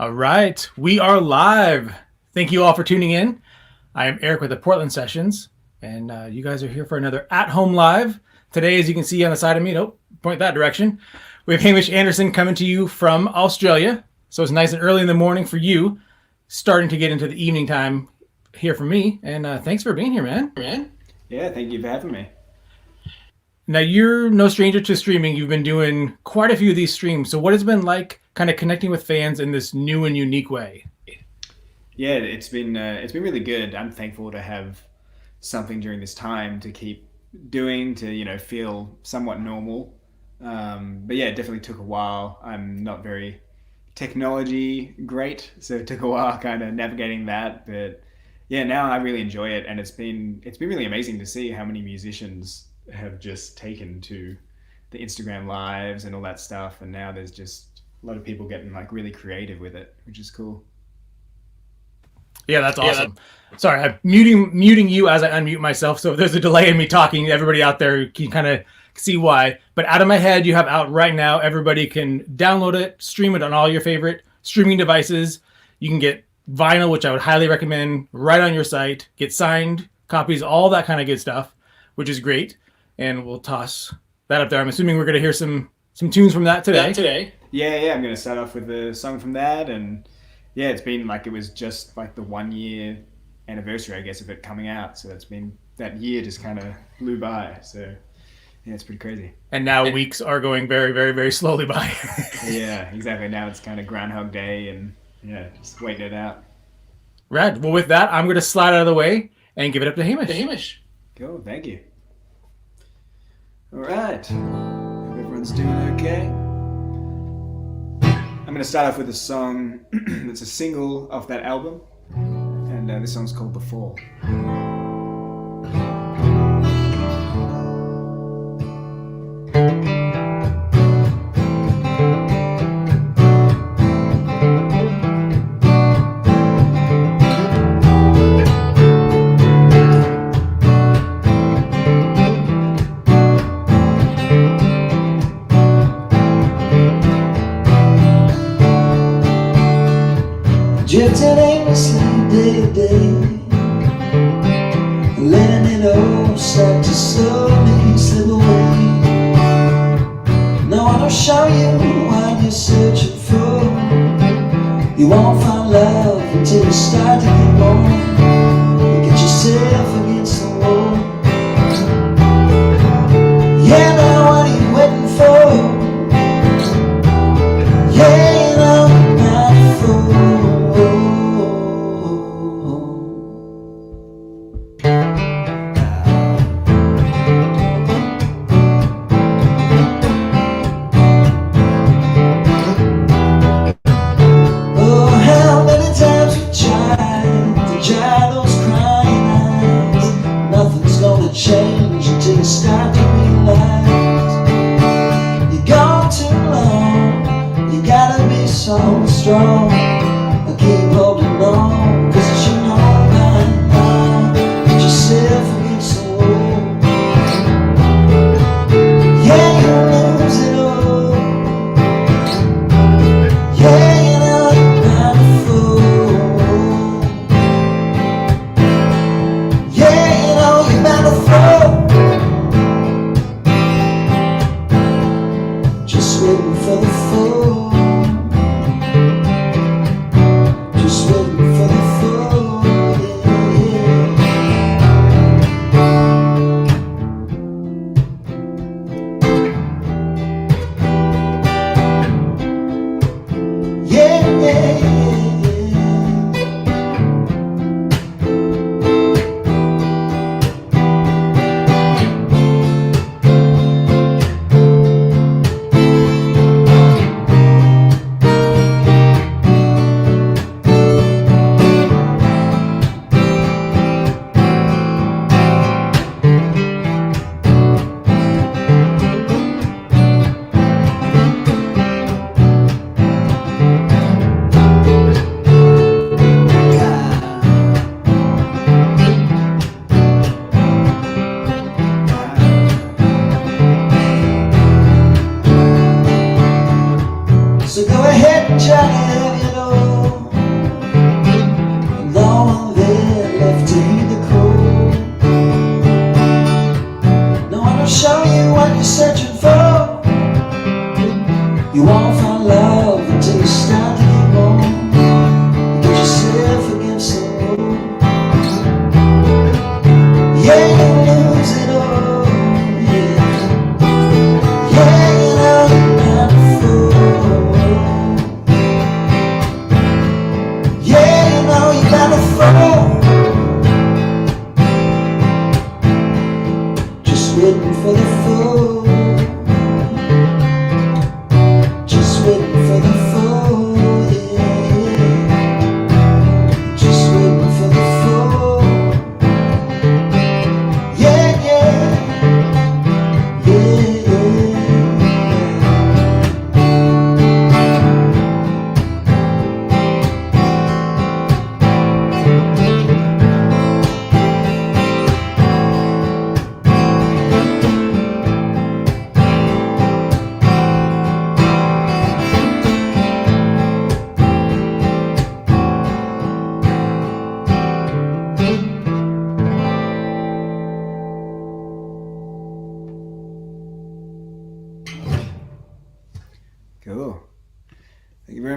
All right, we are live. Thank you all for tuning in. I am Eric with the Portland Sessions, and you guys are here for another at-home live. Today, as you can see on the side of me, point that direction, we have Hamish Anderson coming to you from Australia. So it's nice and early in the morning for you, starting to get into the evening time here for me. And thanks for being here, man. Yeah, thank you for having me. Now, you're no stranger to streaming. You've been doing quite a few of these streams. So what has it been like kind of connecting with fans in this new and unique way? Yeah, it's been really good. I'm thankful to have something during this time to keep doing to feel somewhat normal. But yeah, it definitely took a while. I'm not very technology great, so it took a while kind of navigating that. But yeah, now I really enjoy it, and it's been really amazing to see how many musicians have just taken to the Instagram lives and all that stuff, and now there's just a lot of people getting like really creative with it, which is cool. Yeah, that's awesome. Sorry, I'm muting you as I unmute myself, so if there's a delay in me talking, everybody out there can kind of see why. But Out of My Head, you have out right now. Everybody can download it, stream it on all your favorite streaming devices. You can get vinyl, which I would highly recommend, right on your site. Get signed copies, all that kind of good stuff, which is great. And we'll toss that up there. I'm assuming we're going to hear some tunes from that today. Yeah, I'm going to start off with a song from that, and yeah, it's been like it was just like the 1 year anniversary, I guess, of it coming out. So that year just kind of flew by. So yeah, it's pretty crazy. And now weeks are going very, very, very slowly by. Yeah, exactly. Now it's kind of Groundhog Day, and yeah, just waiting it out. Rad. Well, with that, I'm going to slide out of the way and give it up to Hamish. Cool, thank you. All right, hope everyone's doing okay. I'm going to start off with a song that's a single off that album, and this song's called The Fall. Drifting aimlessly day to day, letting it all start to slowly slip away. No one will show you what you're searching for. You won't find love until you start to get more. You get yourself against the wall. Yeah, now what are you waiting for? Yeah, you know you're not a fool. Change until you start to realize you're gone too long. You gotta be so strong and keep holding on, 'cause it's your own mind. Get yourself against the wall. Yeah, you lose it all. Yeah, you know you're not a fool. Yeah, you know you're not a fool. Just waiting for the fall. Just waiting for the fall. Yeah, yeah, yeah,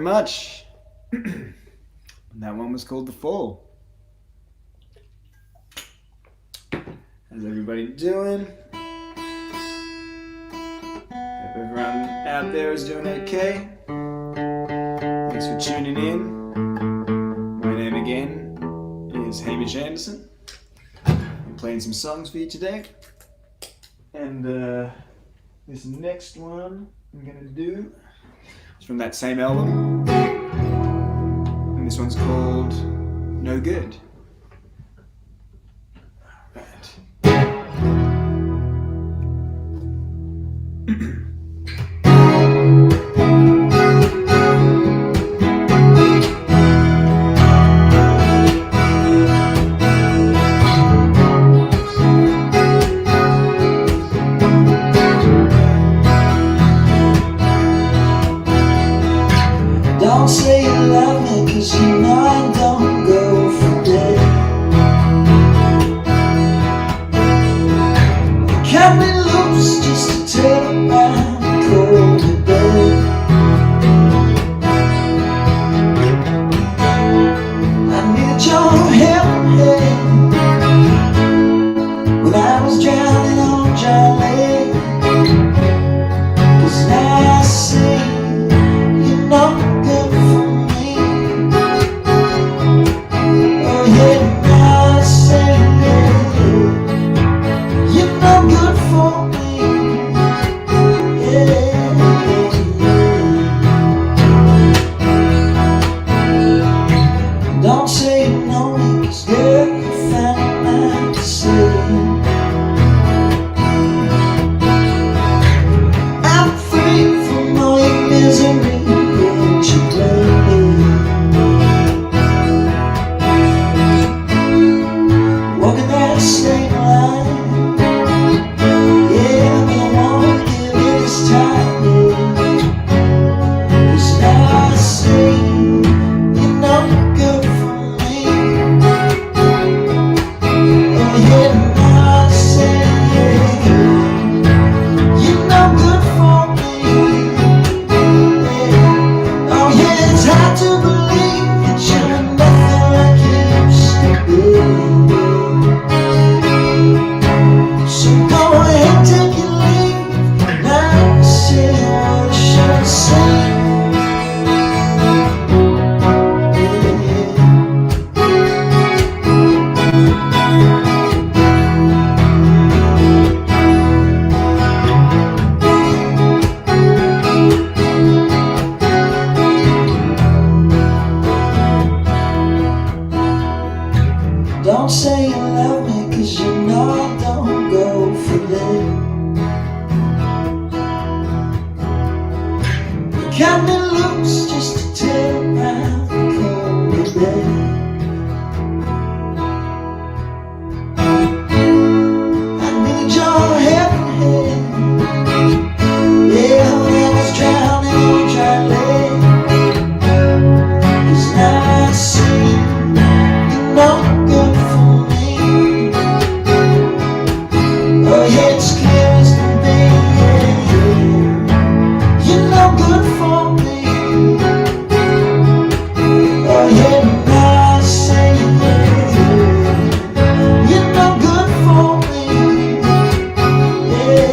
much. That one was called The Fall. How's everybody doing? Hope everyone out there is doing okay. Thanks for tuning in. My name again is Hamish Anderson. I'm playing some songs for you today. And this next one I'm gonna do is from that same album. And this one's called No Good. Don't say you love me, 'cause you know I don't go for day. You cut me loose just to turn around and call me babe. I needed your help when I was drowning on dry lake. 'Cause now I see you're not good for me. Oh yeah, now I say you're not good for me. Yeah. Don't say you know me, 'cause girl, you found out to say. I'm free from all your misery. Walking that same line, yeah, but I won't give it this time, yeah. 'Cause now I see you're not good for me. Oh yeah, now I see, yeah, you're not good for me. Yeah. Oh yeah, it's hard to believe that you're nothing like you used to be. So go ahead, take your leave. Now say what I should say. Don't say you love me, 'cause you know I don't go for that. You cut me loose just to turn around and call me back. I needed your help, yeah, when I was drowning on dry lake. 'Cause now I see you're not good for me. Oh yeah, it's clear as can be, yeah. You're no good for me. Oh yeah, now I say, yeah, you're no good for me. Yeah,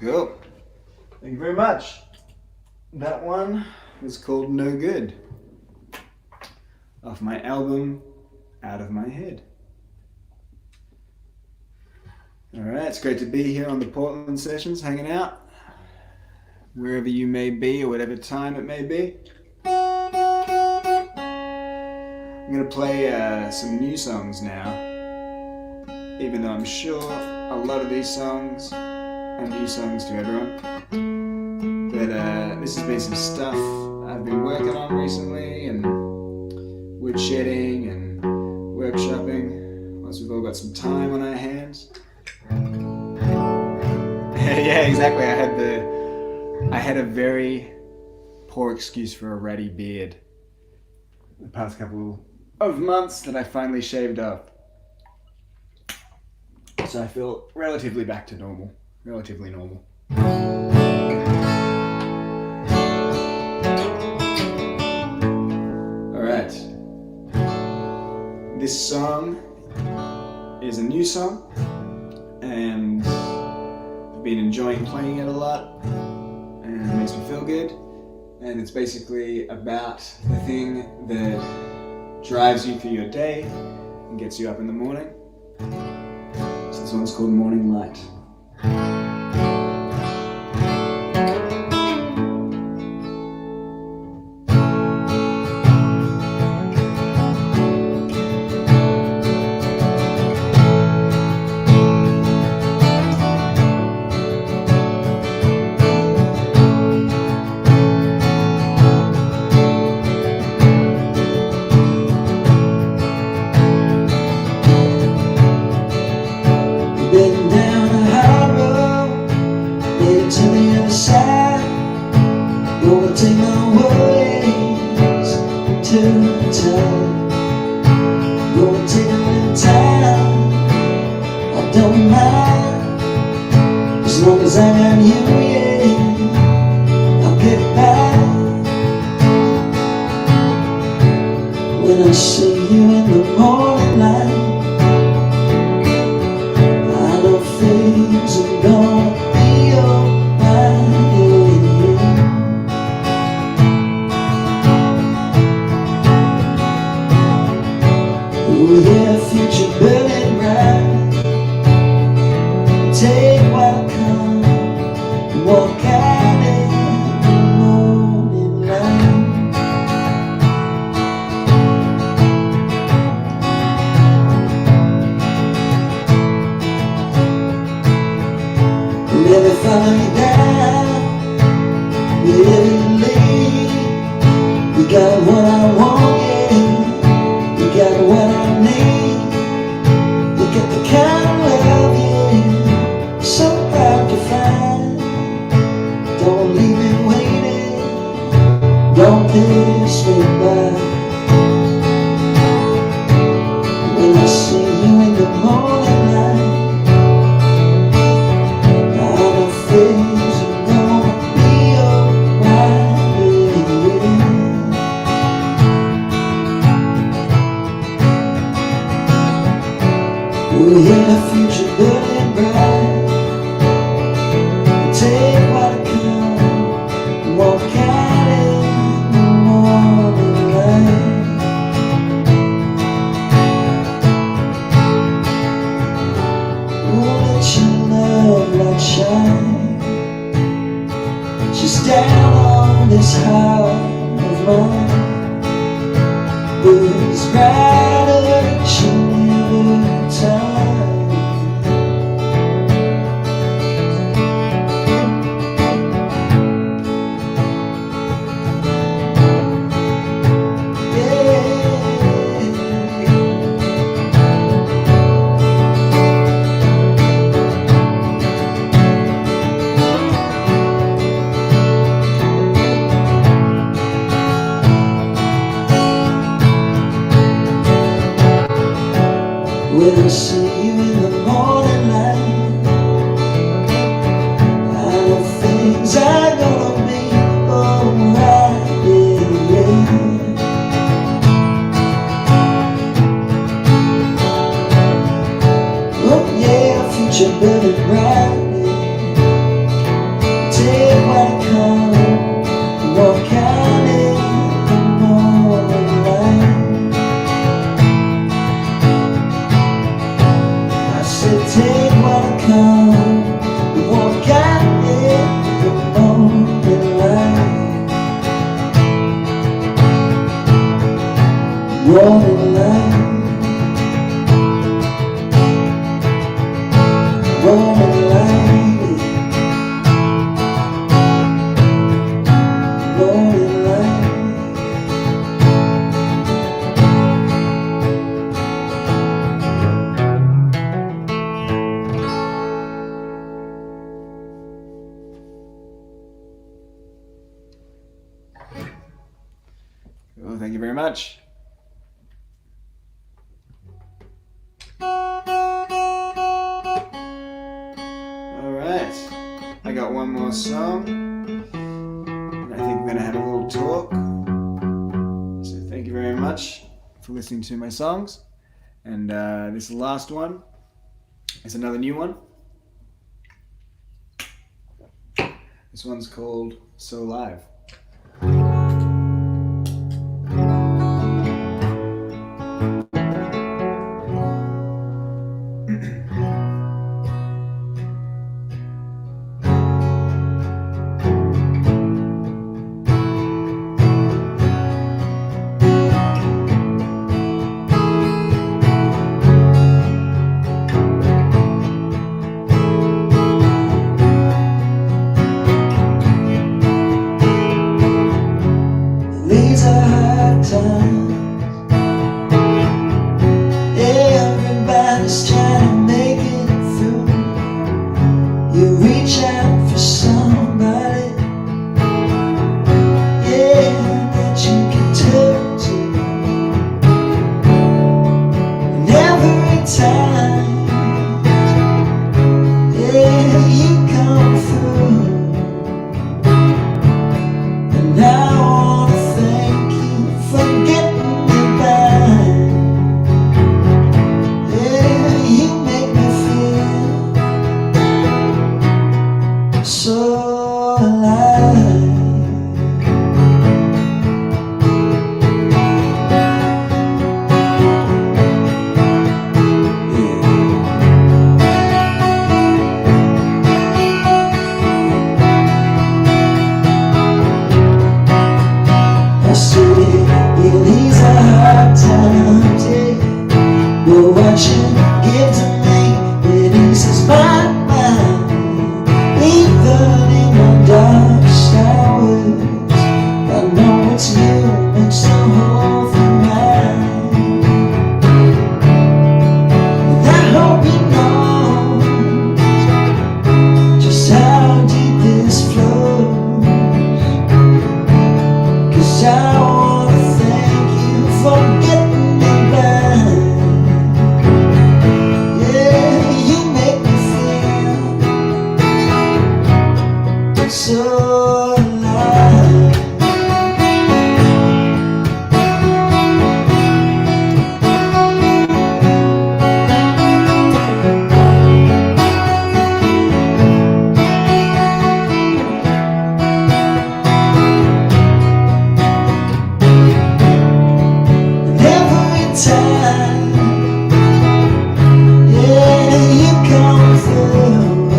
Cool. Thank you very much. That one was called No Good, off my album Out of My Head. Alright, it's great to be here on the Portland Sessions, hanging out, wherever you may be or whatever time it may be. I'm going to play some new songs now, even though I'm sure a lot of these songs are new songs to everyone. But this has been some stuff I've been working on recently, and woodshedding and workshopping, once we've all got some time on our hands. Yeah, exactly. I had a very poor excuse for a ratty beard. The past couple of months that I finally shaved up. So I feel relatively back to normal. Relatively normal. Alright. This song is a new song, and I've been enjoying playing it a lot, and it makes me feel good. And it's basically about the thing that drives you through your day and gets you up in the morning. So this one's called Morning Light. Been down a high road, made it to the other side. Gonna take my worries to the top. Gonna take a little time, I don't mind. As long as I got you, yeah, I'll get by. When I see you in the morning light, things are gonna be alright. Oh yeah, future burning bright. Take what comes and walk out in the morning light. Let me follow you down, wherever you lead. You got what I want, yeah, you got what I need. You got the kind of love, yeah, so hard to find. Don't leave me waiting, don't pass me by. When I see you in the morning light, things are gonna be alright, yeah. Oh yeah, the future burning bright. Take what comes and walk out in the morning light. Oh, let your love light shine just down on this heart of mine. Burns brighter each and every time. When I see you in the morning light, I know things are gonna be alright, yeah, yeah. Oh yeah, future burning bright, yeah. Take what comes and walk out in the morning light. Take what comes and walk out in the morning light. Morning light. Morning light. Morning light. Well, thank you very much. Alright, I got one more song. And I think we're going to have a little talk. So thank you very much for listening to my songs. And this last one is another new one. This one's called So Live. Everybody's trying to make it through. You reach out for somebody, yeah, that you can turn to. And every time, yeah, you come through. And I wanna thank you for getting me back. Yeah, you make me feel so alive. I see, yeah, these are hard times, yeah. But what you give to me, it eases my mind. Even in my darkest hours, I know it's you makes the whole thing right. And I hope you know just how deep this flows. 'Cause I wanna thank you for getting me back. Yeah, you make me feel so alive. And every time, yeah, you come through.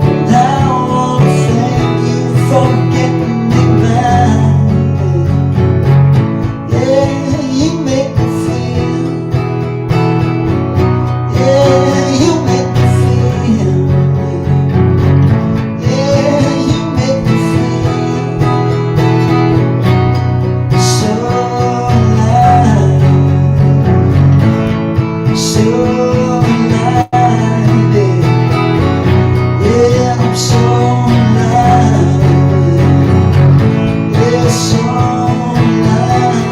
And I wanna thank you for getting me back. Yeah, you make me feel. Yeah, you make me feel. Yeah, you make me feel so alive. So alive, yeah, I'm so alive, yeah, so alive.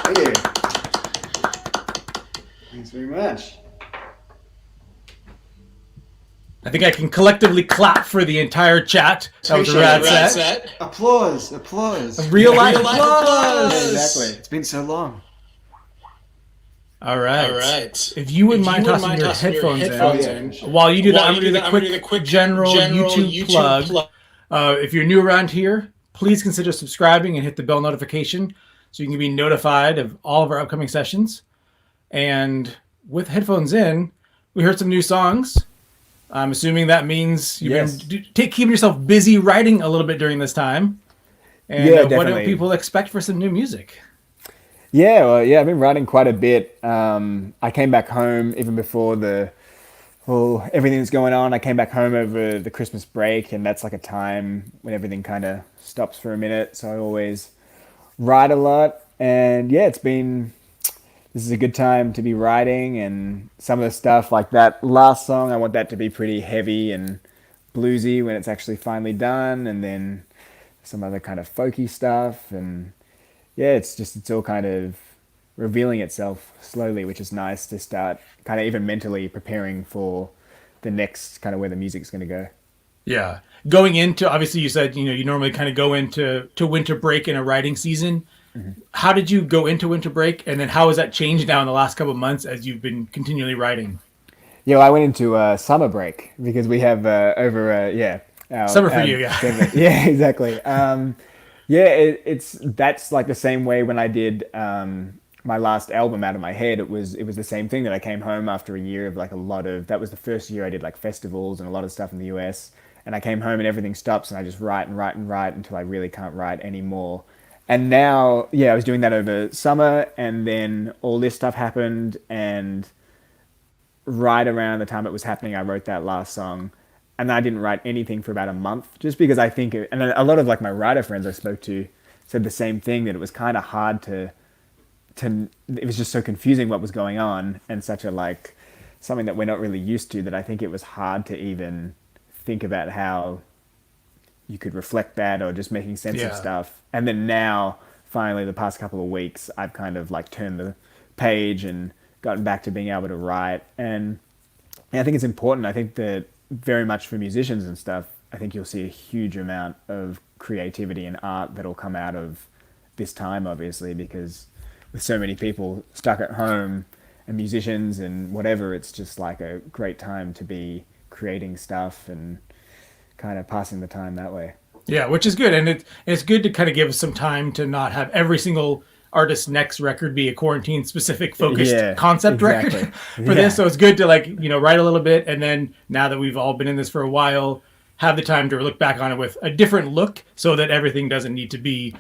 Thank you. Thanks very much. I think I can collectively clap for the entire chat. That was a rad set. Applause, applause. Real life applause. Yeah, exactly. It's been so long. All right. If you wouldn't mind tossing your headphones in, while you do that, I'm going to do the quick general YouTube plug. If you're new around here, please consider subscribing and hit the bell notification so you can be notified of all of our upcoming sessions. And with headphones in, we heard some new songs. I'm assuming that means you've been keeping yourself busy writing a little bit during this time. And what do people expect for some new music? Yeah, I've been writing quite a bit. I came back home even before everything that's going on. I came back home over the Christmas break, and that's like a time when everything kind of stops for a minute. So I always write a lot, and this is a good time to be writing. And some of the stuff like that last song, I want that to be pretty heavy and bluesy when it's actually finally done, and then some other kind of folky stuff. And it's all kind of revealing itself slowly, which is nice to start kind of even mentally preparing for the next kind of where the music's going to go. Yeah. Going into, obviously you said, you normally kind of go into winter break in a writing season. Mm-hmm. How did you go into winter break? And then how has that changed now in the last couple of months as you've been continually writing? Yeah, well, I went into summer break because we have summer for you, yeah. Yeah, exactly. That's like the same way when I did my last album, Out of My Head. It was the same thing that I came home after a year of like that was the first year I did like festivals and a lot of stuff in the US. And I came home and everything stops and I just write until I really can't write anymore. And now, I was doing that over summer, and then all this stuff happened, and right around the time it was happening, I wrote that last song. And I didn't write anything for about a month, just because I think, and a lot of like my writer friends I spoke to said the same thing, that it was kind of hard it was just so confusing what was going on, and such a like something that we're not really used to, that I think it was hard to even think about how you could reflect that or just making sense of stuff. And then now, finally, the past couple of weeks, I've kind of like turned the page and gotten back to being able to write. And I think it's important. I think that very much for musicians and stuff, I think you'll see a huge amount of creativity and art that'll come out of this time, obviously, because with so many people stuck at home and musicians and whatever, it's just like a great time to be creating stuff and kind of passing the time that way. Yeah, which is good. And it's good to kind of give us some time to not have every single artist's next record be a quarantine specific focused concept record for this. So it's good to write a little bit, and then now that we've all been in this for a while, have the time to look back on it with a different look, so that everything doesn't need to be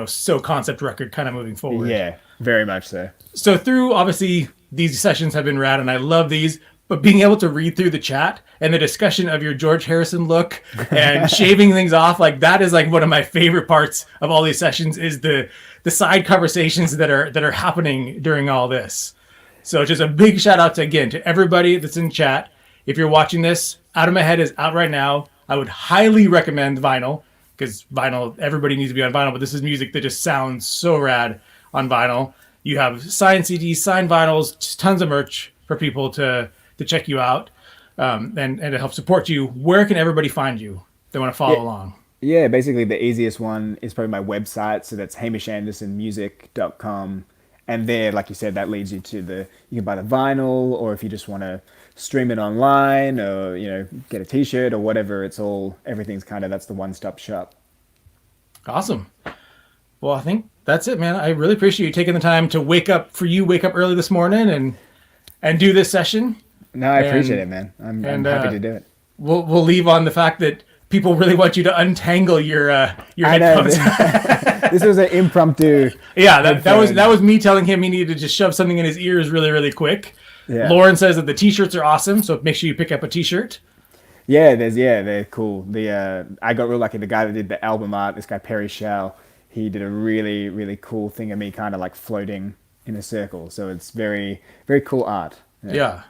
so concept record kind of moving forward. Yeah, very much so. So through, obviously, these sessions have been rad, and I love these, but being able to read through the chat and the discussion of your George Harrison look and shaving things off, like that is like one of my favorite parts of all these sessions, is the side conversations that are happening during all this. So just a big shout out to everybody that's in chat. If you're watching this, Out of My Head is out right now. I would highly recommend vinyl, because vinyl, everybody needs to be on vinyl, but this is music that just sounds so rad on vinyl. You have signed CDs, signed vinyls, just tons of merch for people to check you out, and to help support you. Where can everybody find you? They want to follow along. Yeah, basically the easiest one is probably my website. So that's HamishAndersonMusic.com. And there, like you said, that leads you to you can buy the vinyl, or if you just want to stream it online, or, get a t-shirt or whatever, everything's that's the one-stop shop. Awesome. Well, I think that's it, man. I really appreciate you taking the time to wake up early this morning and do this session. No, I appreciate it, man. I'm happy to do it. We'll leave on the fact that people really want you to untangle your headphones. This was an impromptu. Yeah, that was me telling him he needed to just shove something in his ears really, really quick. Yeah. Lauren says that the t-shirts are awesome, so make sure you pick up a t-shirt. Yeah, they're cool. I got real lucky. The guy that did the album art, this guy Perry Shao, he did a really, really cool thing of me kind of like floating in a circle. So it's very, very cool art. Yeah,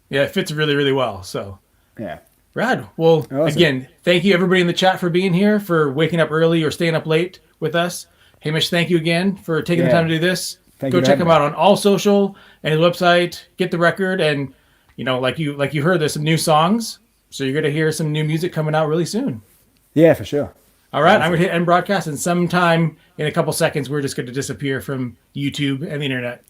it fits really, really well. So yeah. Rad. Well, awesome. Again, thank you everybody in the chat for being here, for waking up early or staying up late with us. Hamish, thank you again for taking the time to do this. Go check him out on all social and his website. Get the record, and like you heard, there's some new songs, so you're gonna hear some new music coming out really soon. Yeah, for sure. All right, awesome. I'm gonna hit end broadcast, and sometime in a couple seconds, we're just gonna disappear from YouTube and the internet.